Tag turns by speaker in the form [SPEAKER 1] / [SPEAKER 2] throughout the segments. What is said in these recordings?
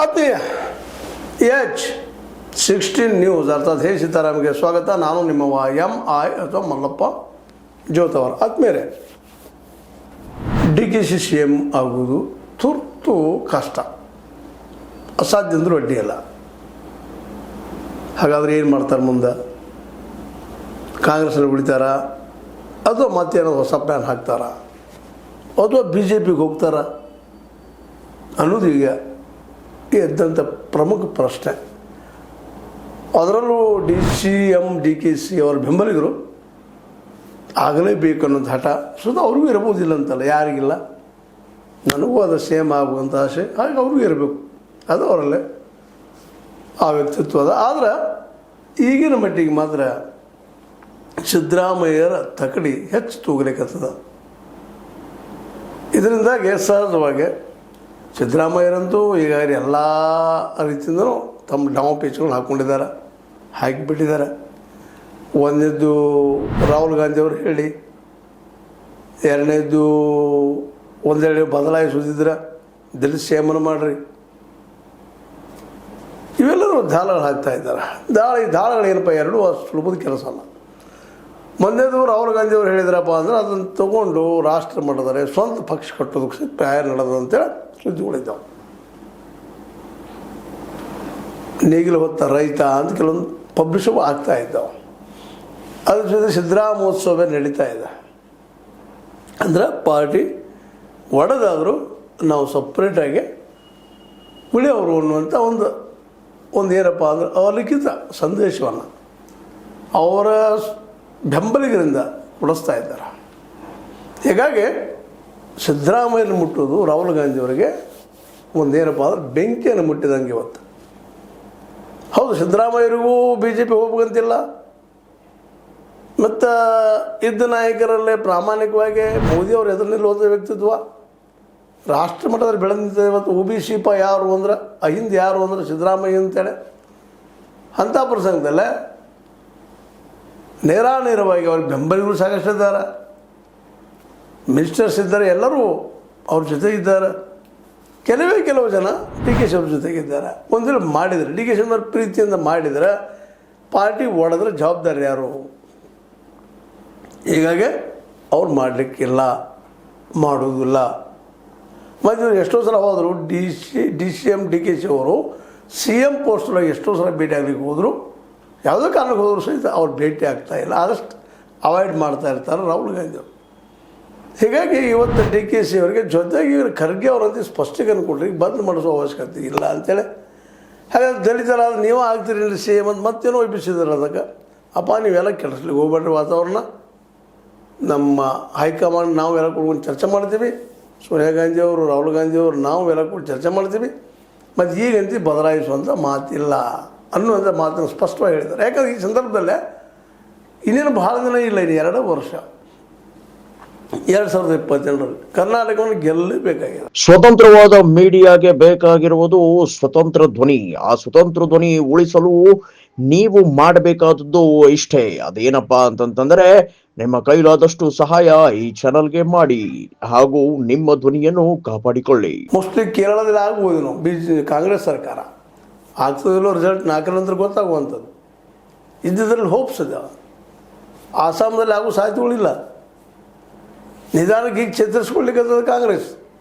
[SPEAKER 1] ಆತ್ಮೀಯ H16 news ಅರ್ಥಾತ್ ಹೇ ಸೀತಾರಾಮ್ಗೆ ಸ್ವಾಗತ. ನಾನು ನಿಮ್ಮವ MI ಅಥವಾ ಮಲ್ಲಪ್ಪ ಜೋತವರ. ಆತ್ಮೀಯರೇ, DKC CM ಆಗುವುದು ತುರ್ತು ಕಷ್ಟ, ಅಸಾಧ್ಯ ಅಂದರೂ ಅಡ್ಡಿ ಇಲ್ಲ. ಹಾಗಾದರೆ ಏನು ಮಾಡ್ತಾರೆ ಮುಂದೆ? ಕಾಂಗ್ರೆಸ್ನಲ್ಲಿ ಉಳಿತಾರ ಅಥವಾ ಮತ್ತೇನೋ ಹೊಸ ಪ್ಲ್ಯಾನ್ ಹಾಕ್ತಾರ ಅಥವಾ BJPಗೆ ಹೋಗ್ತಾರ ಅನ್ನೋದು ಈಗ ಎದ್ದಂಥ ಪ್ರಮುಖ ಪ್ರಶ್ನೆ. ಅದರಲ್ಲೂ DKC ಅವರ ಬೆಂಬಲಿಗರು ಆಗಲೇಬೇಕು ಅನ್ನೋದು ಹಠ ಸುಧಾ ಅವ್ರಿಗೂ ಇರಬಹುದಿಲ್ಲ ಅಂತಲ್ಲ, ಯಾರಿಗಿಲ್ಲ. ನನಗೂ ಅದು ಸೇಮ್ ಆಗುವಂಥ ಆಸೆ, ಹಾಗೆ ಅವ್ರಿಗೂ ಇರಬೇಕು. ಅದು ಅವರಲ್ಲೇ ಆ ವ್ಯಕ್ತಿತ್ವ ಅದ. ಆದರೆ ಈಗಿನ ಮಟ್ಟಿಗೆ ಮಾತ್ರ ಸಿದ್ದರಾಮಯ್ಯರ ತಕಡಿ ಹೆಚ್ಚು ತೂಗಲಿಕ್ಕತ್ತದ. ಇದರಿಂದಾಗಿ ಸಹಜವಾಗಿ ಸಿದ್ದರಾಮಯ್ಯರಂತೂ ಈಗ ಎಲ್ಲ ರೀತಿಯಿಂದಲೂ ತಮ್ಮ ಡಾಮ ಪೇಚ್ಗಳು ಹಾಕ್ಕೊಂಡಿದ್ದಾರೆ, ಹಾಕಿಬಿಟ್ಟಿದ್ದಾರೆ. ಒಂದನೇದ್ದು ರಾಹುಲ್ ಗಾಂಧಿಯವರು ಹೇಳಿ, ಎರಡನೇದ್ದು ಒಂದೆರಡು ಬದಲಾಯಿಸೋದಿದ್ರೆ ದಲಿತ ಸೇಮನ ಮಾಡಿರಿ, ಇವೆಲ್ಲರೂ ದಾಳಗಳು ಹಾಕ್ತಾಯಿದ್ದಾರೆ. ದಾಳಗಳು ಏನಪ್ಪ, ಎರಡೂ ಅಷ್ಟು ಸುಲಭದ ಕೆಲಸ ಅಲ್ಲ. ಮೊನ್ನೆದು ರಾಹುಲ್ ಗಾಂಧಿಯವರು ಹೇಳಿದ್ರಪ್ಪ ಅಂದ್ರೆ ಅದನ್ನು ತೊಗೊಂಡು ರಾಷ್ಟ್ರ ಮಟ್ಟದರೆ ಸ್ವಂತ ಪಕ್ಷ ಕಟ್ಟೋದಕ್ಕೆ ತಯಾರು ನಡೆದ ಅಂತೇಳಿ ಸುದ್ದಿಗಳಿದ್ದಾವೆ. ನೇಗಿಲು ಹೊತ್ತ ರೈತ ಅಂತ ಕೆಲವೊಂದು ಪಬ್ಲಿಷ್ ಆಗ್ತಾ ಇದ್ದಾವೆ. ಅದ್ರ ಜೊತೆ ಸಿದ್ದರಾಮೋತ್ಸವ ನಡೀತಾ ಇದೆ. ಅಂದ್ರೆ ಪಾರ್ಟಿ ಒಡೆದಾದರೂ ನಾವು ಸಪ್ರೇಟಾಗಿ ಉಳಿಯವರು ಅನ್ನುವಂಥ ಒಂದು ಏನಪ್ಪ ಅಂದ್ರೆ ಅವಲಿಖಿತ ಸಂದೇಶವನ್ನು ಅವರ ಬೆಂಬಲಿಗರಿಂದ ಕೊಡಿಸ್ತಾ ಇದ್ದಾರೆ. ಹೀಗಾಗಿ ಸಿದ್ದರಾಮಯ್ಯನ ಮುಟ್ಟೋದು ರಾಹುಲ್ ಗಾಂಧಿಯವರಿಗೆ ಒಂದೇನಪ್ಪ ಅಂದ್ರೆ ಬೆಂಕಿಯನ್ನು ಮುಟ್ಟಿದಂಗೆ ಇವತ್ತು. ಹೌದು, ಸಿದ್ದರಾಮಯ್ಯರಿಗೂ BJP ಹೋಗ್ಬೇಕಂತಿಲ್ಲ. ಮತ್ತು ಇದ್ದ ನಾಯಕರಲ್ಲೇ ಪ್ರಾಮಾಣಿಕವಾಗಿ ಮೋದಿಯವರು ಎದುರು ನಿಲ್ಲುವಂಥ ವ್ಯಕ್ತಿತ್ವ ರಾಷ್ಟ್ರ ಮಟ್ಟದಲ್ಲಿ ಬೆಳೆದಿದೆ. ಇವತ್ತು OBC ಯಾರು ಅಂದ್ರೆ ಹಿಂದೆ ಯಾರು ಅಂದ್ರೆ ಸಿದ್ದರಾಮಯ್ಯ ಅಂತೇಳಿ ಅಂಥ ಪ್ರಸಂಗದಲ್ಲೇ ನೇರಾನೇರವಾಗಿ ಅವ್ರಿಗೆ ಬೆಂಬಲಿಗರು ಸಾಕಷ್ಟಿದ್ದಾರೆ, ಮಿನಿಸ್ಟರ್ಸ್ ಇದ್ದಾರೆ, ಎಲ್ಲರೂ ಅವ್ರ ಜೊತೆಗಿದ್ದಾರೆ. ಕೆಲವು ಜನ DKC ಅವ್ರ ಜೊತೆಗಿದ್ದಾರೆ. ಒಂದು ವೇಳೆ ಮಾಡಿದರೆ DKC ಅವ್ರ ಪ್ರೀತಿಯಿಂದ ಮಾಡಿದರೆ ಪಾರ್ಟಿ ಒಡೆದ್ರೆ ಜವಾಬ್ದಾರಿ ಯಾರು? ಹೀಗಾಗಿ ಅವ್ರು ಮಾಡಲಿಕ್ಕಿಲ್ಲ, ಮಾಡೋದಿಲ್ಲ. ಮತ್ತು ಎಷ್ಟೋ ಸಲ ಹೋದರು DKC ಅವರು CM ಪೋಸ್ಟಲ್ಲಿ ಎಷ್ಟೋ ಸಲ ಭೇಟಿ ಆಗಲಿಕ್ಕೆ ಹೋದರು. ಯಾವುದೇ ಕಾರಣಕ್ಕೆ ಹೋದರೂ ಸಹಿತ ಅವ್ರು ಭೇಟಿ ಆಗ್ತಾಯಿಲ್ಲ, ಆದಷ್ಟು ಅವಾಯ್ಡ್ ಮಾಡ್ತಾ ಇರ್ತಾರೆ ರಾಹುಲ್ ಗಾಂಧಿ ಅವರು. ಹೀಗಾಗಿ ಇವತ್ತು DKC ಅವರಿಗೆ ಜೊತೆಗೆ ಖರ್ಗೆ ಅವರಂತೆ ಸ್ಪಷ್ಟೀಕರಣ ಕೊಡ್ರಿ, ಬಂದ್ ಮಾಡಿಸೋ ಅವಶ್ಯಕತೆ ಇಲ್ಲ ಅಂತೇಳಿ. ಹಾಗಾದ್ರೆ ದಲಿತರಾದ ನೀವು ಆಗ್ತೀರಿ CM ಅಂತ ಮತ್ತೇನೋ ಎಬ್ಬಿಸಿದಾರೆ. ಅದಕ್ಕೆ ಅಪ್ಪ ನೀವೆಲ್ಲ ಕೆಡಿಸ್ಲಿಕ್ಕೆ ಹೋಗ್ಬೇಡ್ರಿ ವಾತಾವರಣ. ನಮ್ಮ ಹೈಕಮಾಂಡ್ ನಾವು ಎಲ್ಲ ಕೊಡ್ಕೊಂಡು ಚರ್ಚೆ ಮಾಡ್ತೀವಿ, ಸೋನಿಯಾ ಗಾಂಧಿಯವರು ರಾಹುಲ್ ಗಾಂಧಿಯವರು ನಾವು ಎಲ್ಲ ಕೂಡ ಚರ್ಚೆ ಮಾಡ್ತೀವಿ. ಮತ್ತು ಈಗಂತೂ ಬದಲಾಯಿಸುವಂಥ ಮಾತಿಲ್ಲ ಅನ್ನುವಂಥ ಮಾತನ್ನು ಸ್ಪಷ್ಟವಾಗಿ ಹೇಳಿದ್ದಾರೆ. ಯಾಕಂದರೆ ಈ ಸಂದರ್ಭದಲ್ಲೇ ಇನ್ನೇನು ಭಾಳ ದಿನ ಇಲ್ಲ, ಇನ್ನು 2 ವರ್ಷ 2027ರಲ್ಲಿ ಕರ್ನಾಟಕವನ್ನು ಗೆಲ್ಲಬೇಕಾಗಿದೆ.
[SPEAKER 2] ಸ್ವತಂತ್ರವಾದ ಮೀಡಿಯಾಗೆ ಬೇಕಾಗಿರುವುದು ಸ್ವತಂತ್ರ ಧ್ವನಿ. ಆ ಸ್ವತಂತ್ರ ಧ್ವನಿ ಉಳಿಸಲು ನೀವು ಮಾಡಬೇಕಾದದ್ದು ಇಷ್ಟೇ. ಅದೇನಪ್ಪಾ ಅಂತಂತಂದ್ರೆ ನಿಮ್ಮ ಕೈಲಾದಷ್ಟು ಸಹಾಯ ಈ ಚಾನಲ್ಗೆ ಮಾಡಿ ಹಾಗೂ ನಿಮ್ಮ ಧ್ವನಿಯನ್ನು ಕಾಪಾಡಿಕೊಳ್ಳಿ.
[SPEAKER 1] ಮೋಸ್ಟ್ಲಿ ಕೇರಳದಲ್ಲಿ ಆಗ್ಬೋದು, ನಾವು ಕಾಂಗ್ರೆಸ್ ಸರ್ಕಾರ ಆಗ್ತದಿಲ್ಲೋ ರಿಸಲ್ಟ್ 4 ನಂತರ ಗೊತ್ತಾಗುವಂಥದ್ದು. ಇದ್ದಿದ್ರಲ್ಲಿ ಹೋಪ್ಸ್ ಇದೆ. ಆಸಾಮದಲ್ಲಿ ಆಗೋ ಸಾಧ್ಯತೆಗಳಿಲ್ಲ. ನಿಧಾನಕ್ಕೆ ಈಗ ಚೇತರಿಸ್ಕೊಳ್ಳಿಕ್ಕೆ ಕಾಂಗ್ರೆಸ್.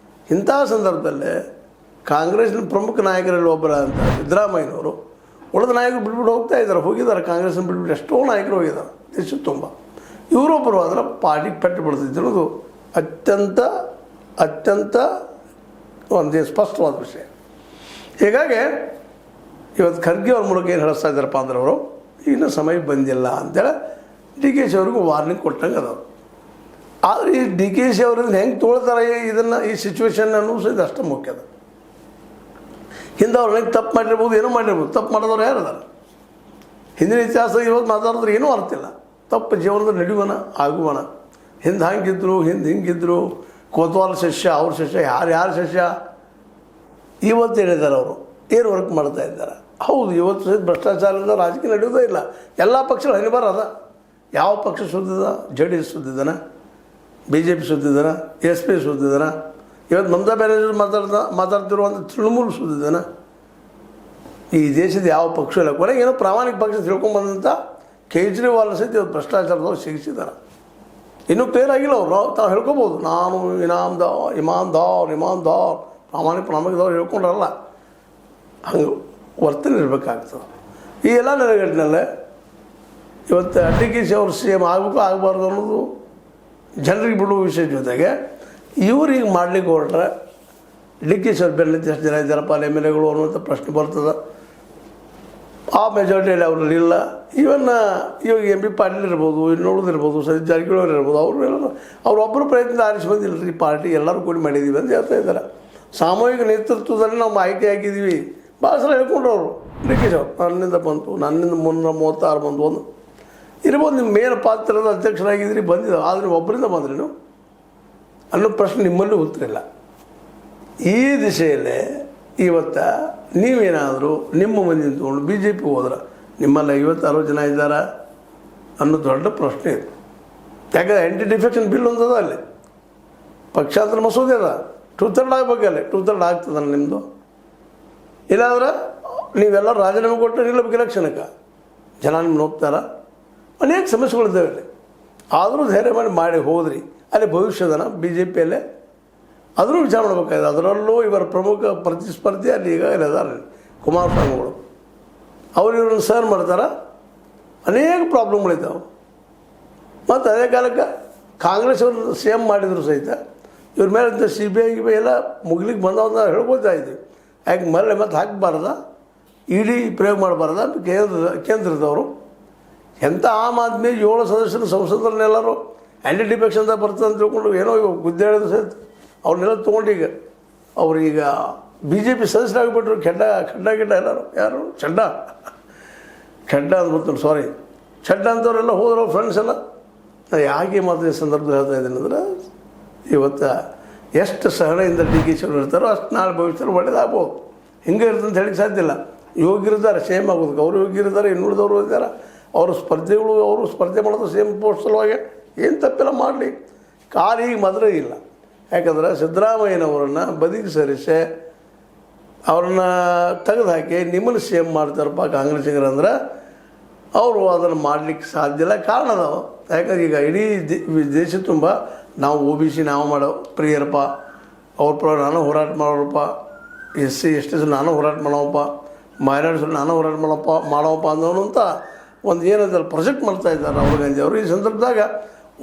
[SPEAKER 1] ಇಂಥ ಸಂದರ್ಭದಲ್ಲೇ ಕಾಂಗ್ರೆಸ್ನ ಪ್ರಮುಖ ನಾಯಕರಲ್ಲಿ ಒಬ್ಬರ ಅಂತ ಸಿದ್ದರಾಮಯ್ಯನವರು ಉಳಿದ ನಾಯಕರು ಬಿಟ್ಬಿಟ್ಟು ಹೋಗ್ತಾ ಇದ್ದಾರೆ, ಹೋಗಿದ್ದಾರೆ. ಕಾಂಗ್ರೆಸ್ನ ಬಿಟ್ಬಿಟ್ಟು ಎಷ್ಟೋ ನಾಯಕರು ಹೋಗಿದ್ದಾರೆ ದೇಶದ ತುಂಬ. ಇವರೊಬ್ಬರು ಆದ್ರೆ ಪಾರ್ಟಿಗೆ ಪೆಟ್ಟು ಬಿಡ್ತಿದ್ದಿರೋದು ಅತ್ಯಂತ ಒಂದು ಸ್ಪಷ್ಟವಾದ ವಿಷಯ. ಹೀಗಾಗಿ ಇವತ್ತು ಖರ್ಗೆ ಅವ್ರ ಮೂಲಕ ಏನು ಹೇಳಿಸ್ತಾ ಇದ್ದಾರಪ್ಪ ಅಂದ್ರೆ ಅವರು ಇನ್ನೂ ಸಮಯ ಬಂದಿಲ್ಲ ಅಂತೇಳಿ DKC ಅವ್ರಿಗೂ ವಾರ್ನಿಂಗ್ ಕೊಟ್ಟಂಗೆ ಅದಾವೆ. ಆದರೆ ಈ DKC ಅವ್ರನ್ನ ಹೆಂಗೆ ತೊಳ್ತಾರೆ ಇದನ್ನು, ಈ ಸಿಚುವೇಶನ್ ಅನ್ನೋದು ಇದು ಅಷ್ಟು ಮುಖ್ಯ ಅದ. ಹಿಂದೆ ಅವ್ರು ಹೆಂಗೆ ತಪ್ಪು ಮಾಡಿರ್ಬೋದು, ಏನೋ ಮಾಡಿರ್ಬೋದು. ತಪ್ಪು ಮಾಡಿದವ್ರು ಯಾರು ಅದಾರ? ಹಿಂದಿನ ಇತಿಹಾಸ ಇವತ್ತು ಮಾತಾಡಿದ್ರೆ ಏನೂ ಅರ್ಥಿಲ್ಲ. ತಪ್ಪು ಜೀವನದಲ್ಲಿ ನಡೆಯುವನ ಆಗುವನ. ಹಿಂದೆ ಹಂಗಿದ್ರು, ಹಿಂಗಿದ್ರು, ಕೋತ್ವಾಲ್ ಶಿಷ್ಯ, ಅವ್ರ ಶಿಷ್ಯ, ಯಾರು ಶಿಷ್ಯ ಇವತ್ತು ಹೇಳಿದ್ದಾರೆ. ಅವರು ಏನು ವರ್ಕ್ ಮಾಡ್ತಾ ಇದ್ದಾರೆ? ಹೌದು, ಇವತ್ತು ಸಹಿತ ಭ್ರಷ್ಟಾಚಾರದಿಂದ ರಾಜಕೀಯ ನಡೆಯೋದೇ ಇಲ್ಲ. ಎಲ್ಲ ಪಕ್ಷಗಳು ಹನಿಬಾರ ಅದ. ಯಾವ ಪಕ್ಷ ಸುದ್ದಿದ? JDS ಸುದ್ದಿದ್ದಾನ, BJP ಸುದ್ದಿದ್ದಾನ, SP ಸುದ್ದಿದ್ದಾನ, ಇವತ್ತು ಮಮತಾ ಬ್ಯಾನರ್ಜಿ ಮಾತಾಡ್ತಿರುವಂಥ ತೃಣಮೂಲ ಸುದ್ದಿದ್ದಾನ. ಈ ದೇಶದ ಯಾವ ಪಕ್ಷ ಇಲ್ಲ. ಕೊನೆಗೆ ಏನೋ ಪ್ರಾಮಾಣಿಕ ಪಕ್ಷ ತಿಳ್ಕೊಂಬಂದಂಥ ಕೇಜ್ರಿವಾಲ್ ಸಹಿತ ಇವತ್ತು ಭ್ರಷ್ಟಾಚಾರದವ್ರು ಸಿಗಿಸಿದ್ದಾರೆ. ಇನ್ನೂ ಕ್ಲಿಯರ್ ಆಗಿಲ್ಲ ಅವರು. ತಾವು ಹೇಳ್ಕೊಬೋದು, ನಾನು ಇಮಾನ್ದಾರ್ ಪ್ರಾಮಾಣಿಕದವ್ರು ಹೇಳ್ಕೊಂಡ್ರಲ್ಲ, ಹಂಗೆ ವರ್ತನೆ ಇರಬೇಕಾಗ್ತದೆ. ಈ ಎಲ್ಲ ನೆಲೆಗಟ್ಟಿನಲ್ಲೇ ಇವತ್ತು DK ಅವರು CM ಆಗಬೇಕು ಆಗಬಾರ್ದು ಅನ್ನೋದು ಜನರಿಗೆ ಬಿಡುವ ವಿಷಯ ಜೊತೆಗೆ ಇವ್ರಿಗೆ ಮಾಡ್ಲಿಕ್ಕೆ ಹೊರಟ್ರೆ DK ಅವ್ರು ಬೆನ್ನತ್ತಿ ಎಷ್ಟು ಜನ ಇದ್ದಾರಪ್ಪ MLAಗಳು ಅನ್ನುವಂಥ ಪ್ರಶ್ನೆ ಬರ್ತದೆ. ಆ ಮೆಜಾರಿಟಿಯಲ್ಲಿ ಅವರು ಇಲ್ಲ. ಇವಾಗ MP ಪಾಟೀಲ್ ಇರ್ಬೋದು, ಇನ್ನುಳಿದಿರ್ಬೋದು, ಸತೀಶ್ ಜಾರಕಿಹೊಳಿ ಇರ್ಬೋದು, ಅವರೊಬ್ಬರು ಪ್ರಯತ್ನ ಆರಿಸಿ ಬಂದಿಲ್ಲ ರೀ. ಪಾರ್ಟಿ ಎಲ್ಲರೂ ಕೂಡಿ ಮಾಡಿದ್ದೀವಿ ಅಂತ ಹೇಳ್ತಾ ಇದ್ದಾರೆ. ಸಾಮೂಹಿಕ ನೇತೃತ್ವದಲ್ಲಿ ನಾವು ಆಯ್ಕೆ ಆಗಿದ್ದೀವಿ ಭಾಳ ಸಲ ಹೇಳ್ಕೊಂಡ್ರು ಅವರು. DK ಅವರು ನನ್ನಿಂದ ಬಂತು, ನನ್ನಿಂದ 336 ಬಂದು ಒಂದು ಇರ್ಬೋದು. ನಿಮ್ಮ ಮೇನ್ ಪಾತ್ರದ ಅಧ್ಯಕ್ಷರಾಗಿದ್ದೀರಿ, ಬಂದಿದ್ದು. ಆದರೆ ಒಬ್ಬರಿಂದ ಬಂದ್ರಿ ನೀವು ಅನ್ನೋ ಪ್ರಶ್ನೆ ನಿಮ್ಮಲ್ಲೂ ಉತ್ತರಿಲ್ಲ. ಈ ದಿಶೆಯಲ್ಲೇ ಇವತ್ತು ನೀವೇನಾದರೂ ನಿಮ್ಮ ಮಂದಿ ನಿಂತ್ಕೊಂಡು BJP ಹೋದ್ರೆ ನಿಮ್ಮಲ್ಲಿ 50-60 ಜನ ಇದ್ದಾರಾ ಅನ್ನೋ ದೊಡ್ಡ ಪ್ರಶ್ನೆ ಇದೆ. ಯಾಕಂದರೆ ಆ್ಯಂಟಿ ಡಿಫೆಕ್ಷನ್ ಬಿಲ್ ಒಂದದ, ಅಲ್ಲಿ ಪಕ್ಷಾಂತರ ಮಸೂದೆ ಅದ, 2/3 ಆಗಬೇಕಲ್ಲಿ. 2/3 ಆಗ್ತದಲ್ಲ ನಿಮ್ಮದು? ಇಲ್ಲಾಂದ್ರೆ ನೀವೆಲ್ಲ ರಾಜೀನಾಮೆ ಕೊಟ್ಟರೆ ನಿಲ್ಲಬೇಕು ಎಲೆಕ್ಷನ್ಗೆ. ಜನ ನಿಮ್ಮನ್ನು ಹೋಗ್ತಾರ. ಅನೇಕ ಸಮಸ್ಯೆಗಳಿದ್ದಾವೆ ಅಲ್ಲಿ. ಆದರೂ ಧೈರ್ಯ ಮಾಡಿ ಹೋದ್ರಿ. ಅಲ್ಲಿ ಭವಿಷ್ಯದನ BJPಯಲ್ಲೇ ಅದನ್ನು ವಿಚಾರ ಮಾಡಬೇಕಾಗಿದೆ. ಅದರಲ್ಲೂ ಇವರ ಪ್ರಮುಖ ಪ್ರತಿಸ್ಪರ್ಧಿ ಅಲ್ಲಿ ಈಗಾಗಲೇ ಅದಾರೆ ಕುಮಾರಸ್ವಾಮಿಗಳು. ಅವ್ರು ಇವ್ರನ್ನ ಸರ್ ಮಾಡ್ತಾರೆ. ಅನೇಕ ಪ್ರಾಬ್ಲಮ್ಗಳಿದ್ದಾವೆ. ಮತ್ತು ಅದೇ ಕಾಲಕ್ಕೆ ಕಾಂಗ್ರೆಸ್ ಅವರು CM ಮಾಡಿದ್ರು ಸಹಿತ ಇವ್ರ ಮೇಲೆ CBI ಎಲ್ಲ ಮುಗಿಲಿಕ್ಕೆ ಬಂದವನ್ನ ಹೇಳ್ಕೊತಾ ಇದ್ವಿ. ಯಾಕೆ ಮರಳಿ ಮತ್ತೆ ಹಾಕಬಾರ್ದ, ED ಪ್ರಯೋಗ ಮಾಡಬಾರ್ದ? ಕೇಂದ್ರದವರು ಎಂಥ ಆಮ್ ಆದ್ಮಿ 7 ಸದಸ್ಯರು ಸಂಸದರನ್ನೆಲ್ಲರೂ ಆ್ಯಂಟಿ ಡಿಫೆಕ್ಷನ್ದಾಗ ಬರ್ತದೆ ಅಂತ ತಿಳ್ಕೊಂಡು ಏನೋ ಇವಾಗ ಗುದ್ದೆ ಹೇಳಿದ್ರು ಸಹಿತ ಅವ್ರನ್ನೆಲ್ಲ ತೊಗೊಂಡು ಈಗ ಅವ್ರೀಗ BJP ಸದಸ್ಯರಾಗಿಬಿಟ್ರು. ಖಡ್ಡ ಎಲ್ಲರೂ ಯಾರು ಚಡ್ಡ ಅಂದ್ಬಿಡ್ತಾರೆ, ಸಾರಿ ಚಡ್ಡ ಅಂತವರೆಲ್ಲ ಹೋದ್ರು ಫ್ರೆಂಡ್ಸ್ ಎಲ್ಲ. ನಾನು ಯಾಕೆ ಮಾತ್ರ ಈ ಸಂದರ್ಭದಲ್ಲಿ ಹೇಳ್ತಾ ಇದ್ದೀನಿ ಅಂದರೆ, ಇವತ್ತು ಎಷ್ಟು ಸಹನೆಯಿಂದ DK ಅವರು ಇರ್ತಾರೋ ಅಷ್ಟು ನಾಳೆ ಭವಿಷ್ಯದಲ್ಲಿ ಒಳ್ಳೇದಾಗ್ಬೋದು. ಹಿಂಗೆ ಇರ್ತಂತ ಅಂತ ಹೇಳಿಕ್ಕೆ ಸಾಧ್ಯ ಇಲ್ಲ. ಯೋಗ್ಯರಿದ್ದಾರೆ ಸೇಮ್ ಆಗೋದಕ್ಕೆ, ಅವರು ಯೋಗ್ಯರಿದ್ದಾರೆ, ಇನ್ನುಳಿದವರು ಇದ್ದಾರೆ. ಅವರು ಸ್ಪರ್ಧೆ ಮಾಡೋದು ಸೇಮ್ ಪೋಸ್ಟ್ ಸಲುವಾಗಿ ಏನು ತಪ್ಪಿಲ್ಲ ಮಾಡಲಿ. ಈಗ ಮಾತ್ರ ಇಲ್ಲ. ಯಾಕಂದ್ರೆ ಸಿದ್ದರಾಮಯ್ಯನವರನ್ನು ಬದಿಗೆ ಸರಿಸಿ ಅವ್ರನ್ನ ತೆಗೆದುಹಾಕಿ ನಿಮ್ಮನ್ನು CM ಮಾಡ್ತಾರಪ್ಪ ಕಾಂಗ್ರೆಸ್ಸಿಗರಂದ್ರೆ ಅವರು ಅದನ್ನು ಮಾಡಲಿಕ್ಕೆ ಸಾಧ್ಯ ಇಲ್ಲ. ಕಾರಣ ಅದಾವೆ. ಯಾಕಂದ್ರೆ ಈಗ ಇಡೀ ದೇಶ ತುಂಬ ನಾವು OBC ನಾವು ಮಾಡೋ ಪ್ರಿಯರಪ್ಪ, ಅವ್ರ ಪರ ನಾನು ಹೋರಾಟ ಮಾಡೋರಪ್ಪ, SC ST ನಾನು ಹೋರಾಟ ಮಾಡೋವಪ್ಪ, ಮೈನಾರಿಟೀಸ್ ನಾನು ಹೋರಾಟ ಮಾಡೋವಪ್ಪ ಅನ್ನೋನು ಅಂತ ಒಂದು ಏನಂತಾರೆ ಪ್ರೊಜೆಕ್ಟ್ ಮಾಡ್ತಾ ಇದ್ದಾರೆ ರಾಹುಲ್ ಗಾಂಧಿ ಅವರು. ಈ ಸಂದರ್ಭದಾಗ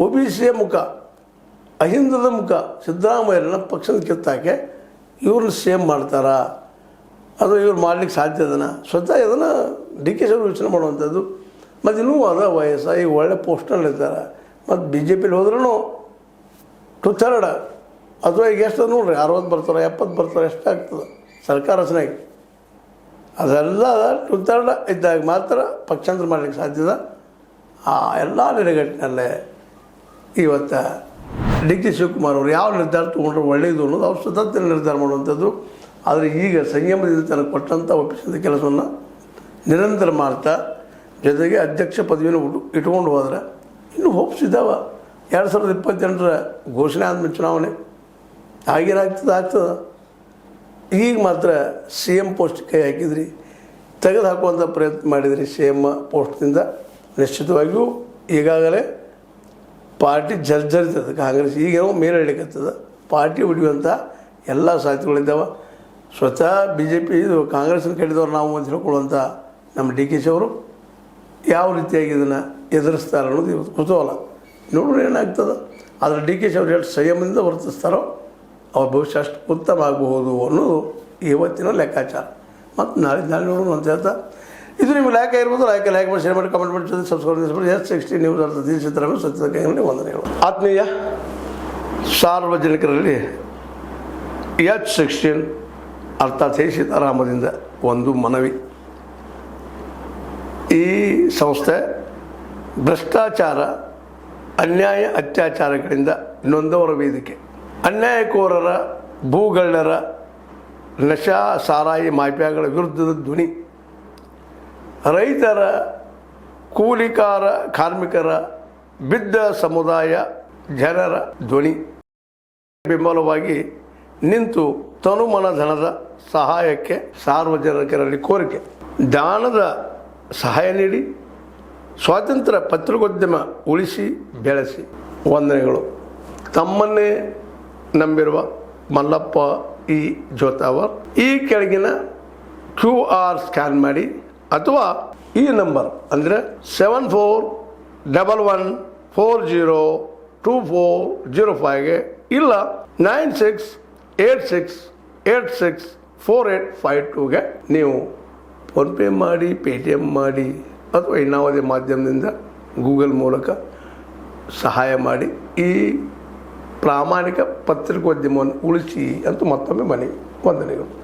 [SPEAKER 1] OBCಯ ಮುಖ, ಅಹಿಂದದ ಮುಖ ಸಿದ್ದರಾಮಯ್ಯರನ್ನ ಪಕ್ಷದ ಕಿತ್ತಾಕೆ ಇವ್ರನ್ನ CM ಮಾಡ್ತಾರಾ? ಅದು ಇವ್ರು ಮಾಡ್ಲಿಕ್ಕೆ ಸಾಧ್ಯ ಅದನ್ನು ಸ್ವತಃ ಇದನ್ನು DK ಅವರು ಯೋಚನೆ ಮಾಡುವಂಥದ್ದು. ಮತ್ತು ಇನ್ನೂ ಅದ ವಯಸ್ಸು, ಈಗ ಒಳ್ಳೆ ಪೋಸ್ಟ್ನಲ್ಲಿದ್ದಾರೆ. ಮತ್ತು BJPಲಿ ಹೋದ್ರೂ 2/3 ಅಥವಾ ಈಗ ಎಷ್ಟು ನೋಡ್ರಿ, 60 ಬರ್ತಾರೆ, 70 ಬರ್ತಾರೆ, ಎಷ್ಟಾಗ್ತದೆ ಸರ್ಕಾರ ರಚನೆಗೆ? ಅದೆಲ್ಲ 2/3 ಇದ್ದಾಗ ಮಾತ್ರ ಪಕ್ಷಾಂತರ ಮಾಡಲಿಕ್ಕೆ ಸಾಧ್ಯದ. ಆ ಎಲ್ಲ ನೆಲೆಗಟ್ಟಿನಲ್ಲೇ ಇವತ್ತು DK ಶಿವಕುಮಾರ್ ಅವರು ಯಾವ ನಿರ್ಧಾರ ತೊಗೊಂಡ್ರೆ ಒಳ್ಳೆಯದು ಅನ್ನೋದು ಅವ್ರು ಸ್ವತಂತ್ರ ನಿರ್ಧಾರ ಮಾಡುವಂಥದ್ದು. ಆದರೆ ಈಗ ಸಂಯಮದಿಂದ ತನಗೆ ಕೊಟ್ಟಂಥ ಒಪ್ಪಿಸಿದ ಕೆಲಸವನ್ನು ನಿರಂತರ ಮಾಡ್ತಾ ಜೊತೆಗೆ ಅಧ್ಯಕ್ಷ ಪದವಿಯನ್ನು ಇಟ್ಕೊಂಡು ಹೋದರೆ ಇನ್ನೂ ಹೋಪ್ಸ್ ಇದ್ದಾವೆ. 2028 ಘೋಷಣೆ ಆದಮೇಲೆ ಚುನಾವಣೆ ಆಗ್ತದೆ. ಈಗ ಮಾತ್ರ CM ಪೋಸ್ಟ್ ಕೈ ಹಾಕಿದ್ರಿ, ತೆಗೆದು ಹಾಕುವಂಥ ಪ್ರಯತ್ನ ಮಾಡಿದ್ರಿ CM ಪೋಸ್ಟ್ನಿಂದ. ನಿಶ್ಚಿತವಾಗಿಯೂ ಈಗಾಗಲೇ ಪಾರ್ಟಿ ಜರ್ಜರಿತದೆ. ಕಾಂಗ್ರೆಸ್ ಈಗೇನೋ ಮೇಲೆ ಹಿಡಿಕತ್ತದ. ಪಾರ್ಟಿ ಹೊಡೆಯುವಂಥ ಎಲ್ಲ ಸಾಧ್ಯತೆಗಳಿದ್ದಾವೆ. ಸ್ವತಃ BJP ಇದು ಕಾಂಗ್ರೆಸ್ನ ಕಡಿದವ್ರು ನಾವು ಅಂತ ಹೇಳ್ಕೊಳ್ಳುವಂಥ ನಮ್ಮ DK ಅವರು ಯಾವ ರೀತಿಯಾಗಿ ಇದನ್ನು ಎದುರಿಸ್ತಾರೆ ಅನ್ನೋದು ಇವತ್ತು ಕುತೂಹಲ. ನೋಡೋಣ ಏನಾಗ್ತದೆ. ಆದರೆ DK ಅವರು ಎಷ್ಟು ಸಂಯಮದಿಂದ ವರ್ತಿಸ್ತಾರೋ ಅವ್ರ ಭವಿಷ್ಯ ಅಷ್ಟು ಉತ್ತಮ ಆಗಬಹುದು ಅನ್ನೋದು ಇವತ್ತಿನ ಲೆಕ್ಕಾಚಾರ. ಮತ್ತು ನಾಳೆ ನೋಡೋಣ ಅಂತ ಹೇಳ್ತಾ, ಇದು ನಿಮ್ಗೆ ಲೈಕ್ ಆಗಿರ್ಬೋದು. ಲೈಕ್ ಮಾಡಿ, ಶೇರ್ ಮಾಡಿ, ಕಮೆಂಟ್ ಮಾಡಿ, ಸಬ್ಸ್ಕ್ರೈಬ್ ಮಾಡಿ. S60 ನ್ಯೂಸ್ ಅರ್ಥ ಚಿತ್ರಗಳು ಸತ್ಯದ ಕೈಗಳಲ್ಲಿ ವಂದನೆಗಳು. ಆತ್ಮೀಯ ಸಾರ್ವಜನಿಕರಲ್ಲಿ H16 ಅರ್ಥಾತ್ ಸೀತಾರಾಮದಿಂದ ಒಂದು ಮನವಿ. ಈ ಸಂಸ್ಥೆ ಭ್ರಷ್ಟಾಚಾರ, ಅನ್ಯಾಯ, ಅತ್ಯಾಚಾರಗಳಿಂದ ನೊಂದವರ ವೇದಿಕೆ. ಅನ್ಯಾಯಕೋರರ, ಭೂಗಳ್ಳರ, ನಶಾ ಸಾರಾಯಿ ಮಾಫಿಯಾಗಳ ವಿರುದ್ಧದ ಧ್ವನಿ. ರೈತರ, ಕೂಲಿಕಾರ, ಕಾರ್ಮಿಕರ, ಬಿದ್ದ ಸಮುದಾಯ ಜನರ ಧ್ವನಿ. ಬೆಂಬಲವಾಗಿ ನಿಂತು ತನುಮನ ಧನದ ಸಹಾಯಕ್ಕೆ ಸಾರ್ವಜನಿಕರಲ್ಲಿ ಕೋರಿಕೆ. ದಾನದ ಸಹಾಯ ನೀಡಿ ಸ್ವಾತಂತ್ರ್ಯ ಪತ್ರಿಕೋದ್ಯಮ ಉಳಿಸಿ ಬೆಳೆಸಿ. ವಂದನೆಗಳು. ತಮ್ಮನ್ನೇ ನಂಬಿರುವ ಮಲ್ಲಪ್ಪ ಇ ಜೋತಾವರ್. ಈ ಕೆಳಗಿನ QR ಸ್ಕ್ಯಾನ್ ಮಾಡಿ ಅಥವಾ ಈ ನಂಬರ್ ಅಂದರೆ 7411402405ಗೆ ಇಲ್ಲ 9686864852ಗೆ ನೀವು ಫೋನ್ಪೇ ಮಾಡಿ, ಪೇಟಿಎಮ್ ಮಾಡಿ ಅಥವಾ ಇನ್ನಾವುದೇ ಮಾಧ್ಯಮದಿಂದ ಗೂಗಲ್ ಮೂಲಕ ಸಹಾಯ ಮಾಡಿ ಈ ಪ್ರಾಮಾಣಿಕ ಪತ್ರಿಕೋದ್ಯಮವನ್ನು ಉಳಿಸಿ ಅಂತ ಮತ್ತೊಮ್ಮೆ ಮನವಿ. ವಂದನೆಗಳು.